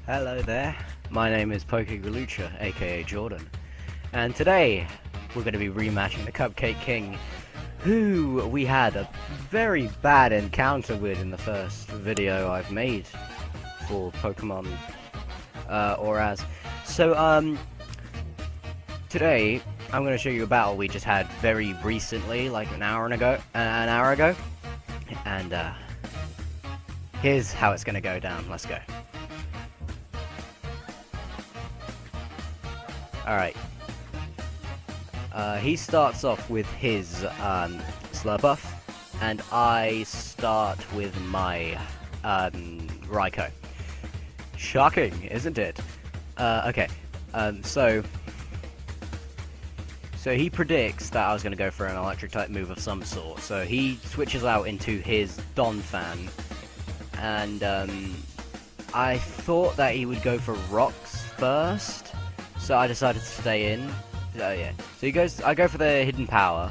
Hello there, my name is Grelucha, aka Jordan, and today we're going to be rematching the Cupcake King, who we had a very bad encounter with in the first video I've made for Pokemon Auras. So today I'm going to show you a battle we just had very recently, like an hour ago, and here's how it's going to go down. Let's go. Alright. He starts off with his Slurpuff, and I start with my Raikou. Shocking, isn't it? Okay. So he predicts that I was going to go for an electric type move of some sort. So he switches out into his Donphan, and I thought that he would go for rocks first. So I decided to stay in. Yeah. So I go for the hidden power.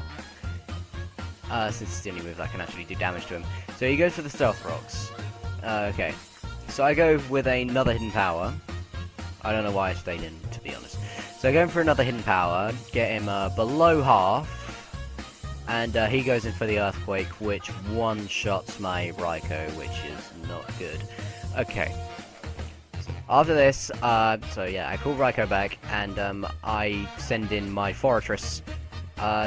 Since it's the only move that can actually do damage to him. So he goes for the stealth rocks. Okay. So I go with another hidden power. I don't know why I stayed in, to be honest. So I go in for another hidden power, get him below half, and he goes in for the earthquake, which one-shots my Raikou, which is not good. Okay. After this, so yeah, I call Raikou back, and I send in my Fortress,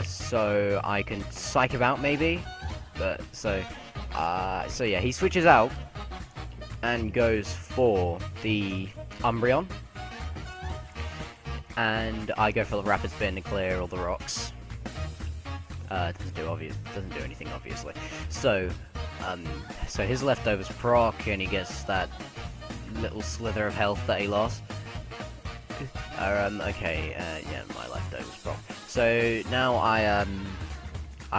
so I can psych him out maybe. But so yeah, he switches out and goes for the Umbreon, and I go for the Rapid Spin to clear all the rocks. Doesn't do anything obviously. So his leftovers proc, and he gets that little slither of health that he lost. Okay, yeah, my leftovers proc. So now I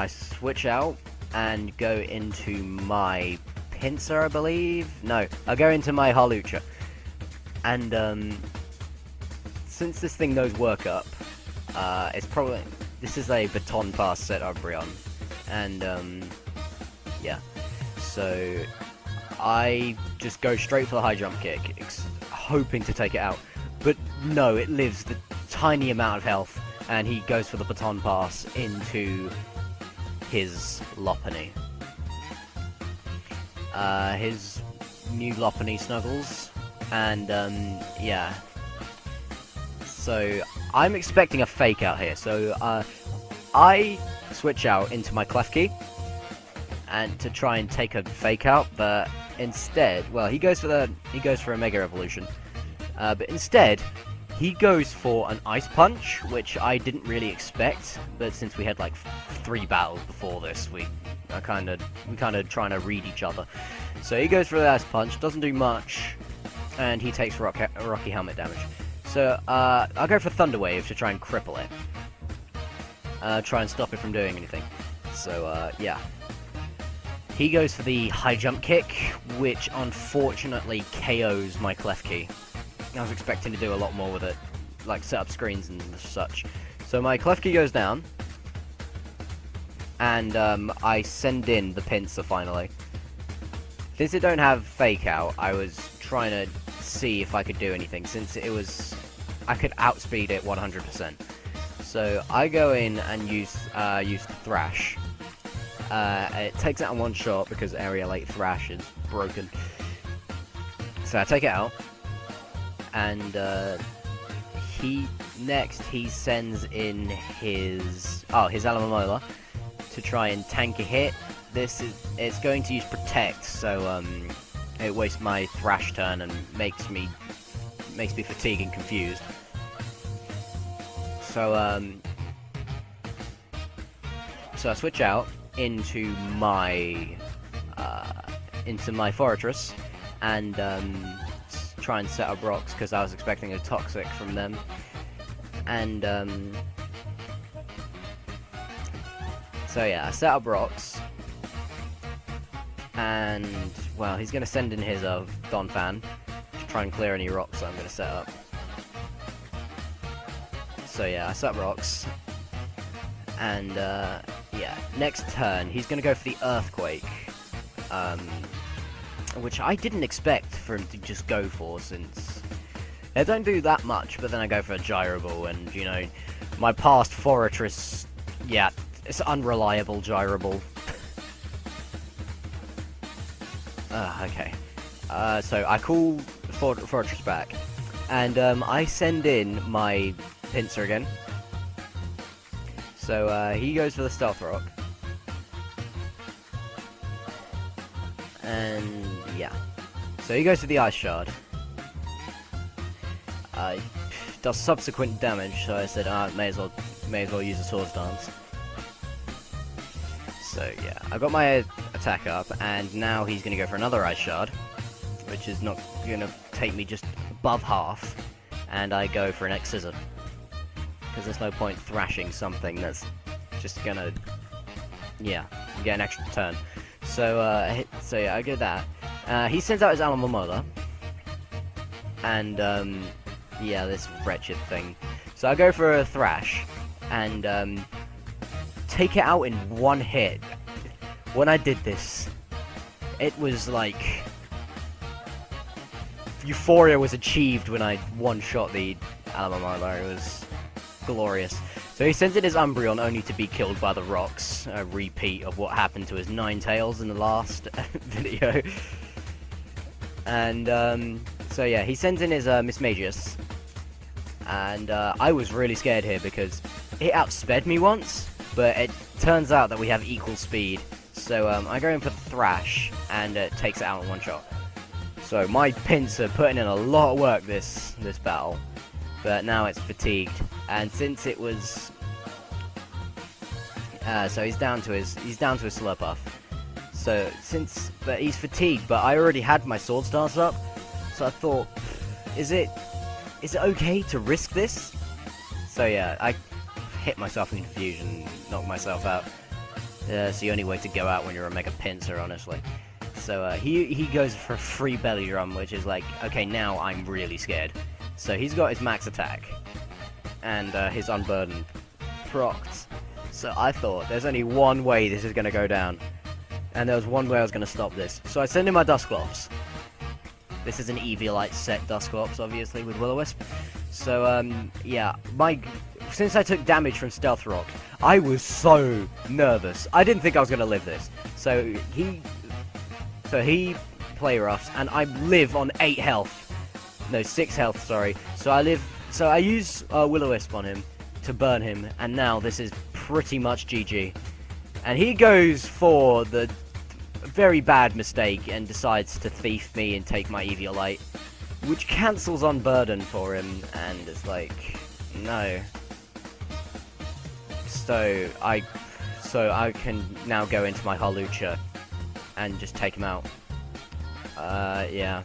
switch out and go into my Pinsir, I believe? No, I go into my Hawlucha. And since this thing knows Work Up, this is a Baton Pass set Umbreon. And yeah, so I just go straight for the high jump kick, hoping to take it out. But no, it lives the tiny amount of health, and he goes for the Baton Pass into his Lopunny. His new Lopunny snuggles, and yeah. So I'm expecting a fake out here, so I switch out into my Klefki and to try and take a fake out, but instead, well, he goes for a Mega Evolution, but instead he goes for an Ice Punch, which I didn't really expect. But since we had like 3 battles before this, we kind of trying to read each other. So he goes for the Ice Punch, doesn't do much, and he takes Rocky Helmet damage. So I'll go for Thunder Wave to try and cripple it, try and stop it from doing anything. So yeah. He goes for the high jump kick, which unfortunately KOs my Klefki. I was expecting to do a lot more with it, like set up screens and such. So my Klefki goes down, and I send in the Pinsir finally. Since it don't have fake out, I was trying to see if I could do anything, since I could outspeed it 100%. So I go in and use Thrash. It takes it out in one shot because Area 8 Thrash is broken. So I take it out, and he sends in his Alamomola to try and tank a hit. It's going to use Protect, so it wastes my Thrash turn and makes me fatigued and confused. So I switch out into my Fortress and try and set up rocks, because I was expecting a Toxic from them. And so yeah, I set up rocks, and well, he's gonna send in his Donphan to try and clear any rocks that I'm gonna set up. So yeah, I set up rocks, and yeah, next turn he's gonna go for the Earthquake, which I didn't expect for him to just go for, since They don't do that much, but then I go for a gyro ball, and you know, my past Fortress, yeah, it's unreliable gyro ball. Okay. So I call Fortress back, and I send in my pincer again. So he goes for the Stealth Rock, and yeah. So he goes for the Ice Shard. Does subsequent damage, so I said, may as well use a Swords Dance. So yeah, I got my attack up, and now he's gonna go for another Ice Shard, which is not gonna take me just above half, and I go for an X Scissor, because there's no point thrashing something that's just gonna, yeah, get an extra turn. So yeah, I get that. He sends out his Alma Mola, and yeah, this wretched thing. So I go for a Thrash, and take it out in one hit. When I did this, it was like euphoria was achieved when I one-shot the Alma Mola. It was glorious. So he sends in his Umbreon only to be killed by the rocks. A repeat of what happened to his Ninetales in the last video. And so yeah, he sends in his Mismagius. And I was really scared here because it outsped me once, but it turns out that we have equal speed. So I go in for the Thrash, and it takes it out in one shot. So my pincer putting in a lot of work this battle, but now it's fatigued. And since it was, so he's down to his Slurpuff. So but he's fatigued, but I already had my Sword Stance up, so I thought, is it okay to risk this? So yeah, I hit myself in confusion, knocked myself out. It's the only way to go out when you're a Mega Pincer, honestly. So he goes for a free Belly Drum, which is like, okay, now I'm really scared. So he's got his max attack, and his Unburdened procs. So I thought, there's only one way this is going to go down. And there was one way I was going to stop this. So I send in my Dusclops. This is an Eviolite set Dusclops, obviously, with Will-O-Wisp. So, yeah, since I took damage from Stealth Rock, I was so nervous. I didn't think I was going to live this. So he play roughs, and I live on 8 health. No, 6 health, sorry. So I use Will-O-Wisp on him to burn him, and now this is pretty much GG. And he goes for the very bad mistake and decides to thief me and take my Eviolite, which cancels Unburden for him, and it's like, no. So I can now go into my Grelucha and just take him out. Yeah.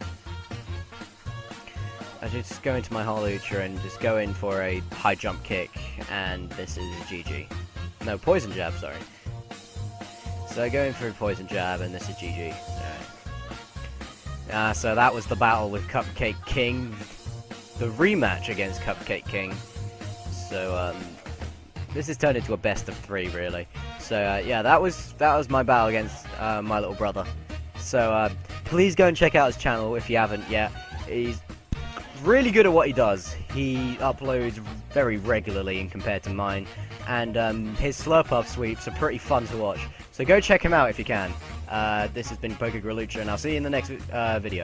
I just go into my Grelucha and just go in for a high jump kick, and this is GG. No, Poison Jab, sorry. So I go in for a Poison Jab, and this is GG. Alright. So that was the battle with Cupcake King. The rematch against Cupcake King. So, this has turned into a best of 3, really. So, yeah, that was my battle against my little brother. So, please go and check out his channel if you haven't yet. He's really good at what he does. He uploads very regularly in compared to mine. And his Slurpuff sweeps are pretty fun to watch. So go check him out if you can. This has been Grelucha, and I'll see you in the next video.